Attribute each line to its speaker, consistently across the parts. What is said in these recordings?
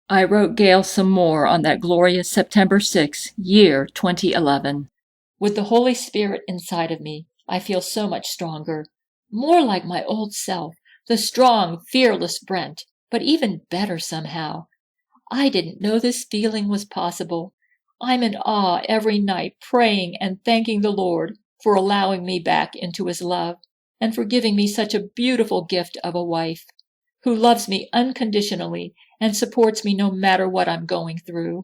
Speaker 1: I wrote Gail some more on that glorious September 6th, year 2011. With the Holy Spirit inside of me, I feel so much stronger, more like my old self, the strong, fearless Brent, but even better somehow. I didn't know this feeling was possible. I'm in awe every night, praying and thanking the Lord for allowing me back into his love and for giving me such a beautiful gift of a wife who loves me unconditionally and supports me no matter what I'm going through.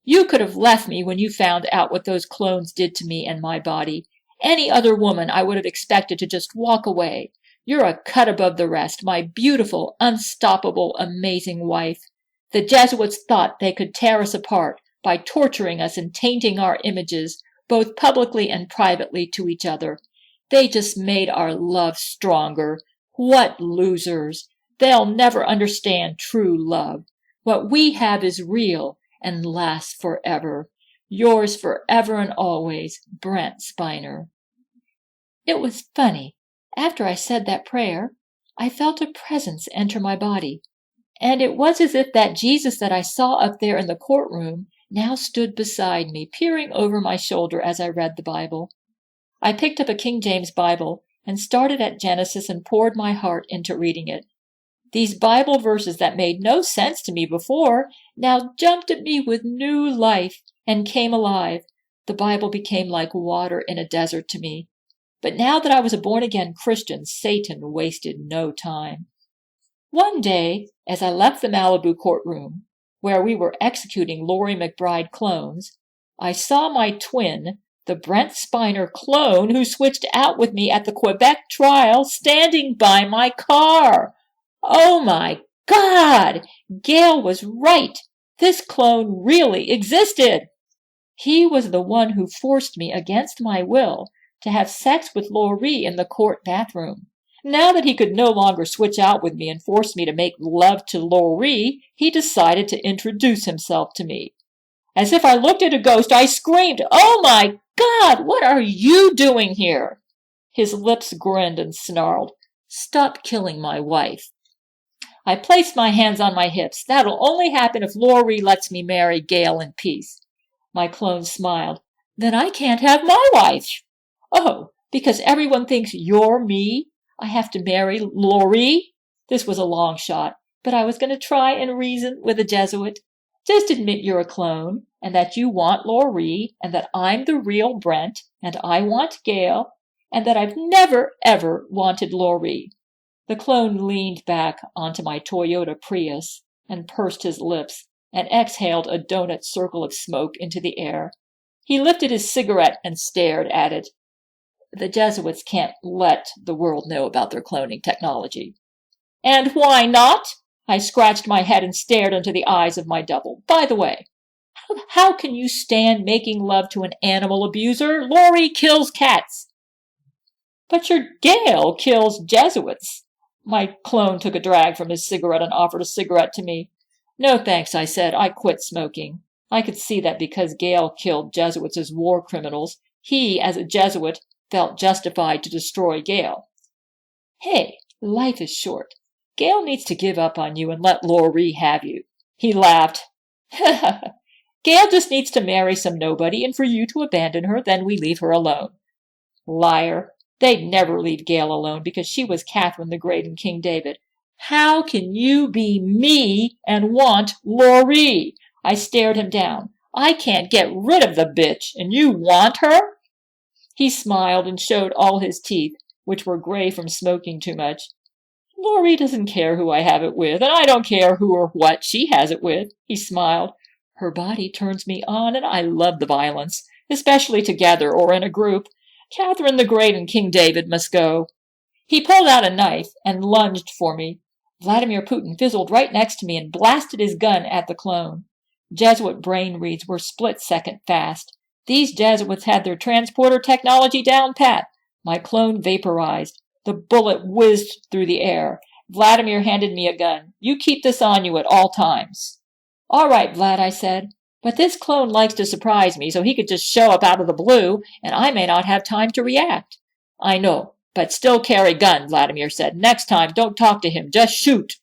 Speaker 1: You could have left me when you found out what those clones did to me and my body. Any other woman I would have expected to just walk away. You're a cut above the rest, my beautiful, unstoppable, amazing wife. The Jesuits thought they could tear us apart by torturing us and tainting our images, both publicly and privately, to each other. They just made our love stronger. What losers! They'll never understand true love. What we have is real and lasts forever. Yours forever and always, Brent Spiner. It was funny. After I said that prayer, I felt a presence enter my body, and it was as if that Jesus that I saw up there in the courtroom now stood beside me, peering over my shoulder as I read the Bible. I picked up a King James Bible and started at Genesis and poured my heart into reading it. These Bible verses that made no sense to me before now jumped at me with new life and came alive. The Bible became like water in a desert to me. But now that I was a born-again Christian, Satan wasted no time. One day, as I left the Malibu courtroom, where we were executing Laurie McBride clones, I saw my twin, the Brent Spiner clone who switched out with me at the Quebec trial, standing by my car. Oh my God! Gail was right. This clone really existed. He was the one who forced me against my will to have sex with Laurie in the court bathroom. Now that he could no longer switch out with me and force me to make love to Laurie, he decided to introduce himself to me. As if I looked at a ghost, I screamed, "Oh my God, what are you doing here?" His lips grinned and snarled, "Stop killing my wife." I placed my hands on my hips. "That'll only happen if Laurie lets me marry Gail in peace." My clone smiled. "Then I can't have my wife." "Oh, because everyone thinks you're me? I have to marry Laurie?" This was a long shot, but I was going to try and reason with a Jesuit. "Just admit you're a clone, and that you want Laurie, and that I'm the real Brent, and I want Gail, and that I've never, ever wanted Laurie." The clone leaned back onto my Toyota Prius and pursed his lips and exhaled a donut circle of smoke into the air. He lifted his cigarette and stared at it. The Jesuits can't let the world know about their cloning technology. "And why not?" I scratched my head and stared into the eyes of my double. "By the way, how can you stand making love to an animal abuser? Laurie kills cats." "But your Gail kills Jesuits." My clone took a drag from his cigarette and offered a cigarette to me. "No thanks," I said. I quit smoking. I could see that because Gail killed Jesuits as war criminals, he, as a Jesuit, felt justified to destroy Gail. "Hey, life is short. Gail needs to give up on you and let Laurie have you." He laughed. "Gail just needs to marry some nobody and for you to abandon her, then we leave her alone." Liar. They'd never leave Gail alone because she was Catherine the Great and King David. "How can you be me and want Laurie?" I stared him down. "I can't get rid of the bitch, and you want her?" He smiled and showed all his teeth, which were gray from smoking too much. "Laurie doesn't care who I have it with, and I don't care who or what she has it with." He smiled. "Her body turns me on, and I love the violence, especially together or in a group. Catherine the Great and King David must go." He pulled out a knife and lunged for me. Vladimir Putin fizzled right next to me and blasted his gun at the clone. Jesuit brain reads were split-second fast. These Jesuits had their transporter technology down pat. My clone vaporized. The bullet whizzed through the air. Vladimir handed me a gun. "You keep this on you at all times." "All right, Vlad," I said. "But this clone likes to surprise me, so he could just show up out of the blue, and I may not have time to react." "I know, but still carry gun," Vladimir said. "Next time, don't talk to him. Just shoot."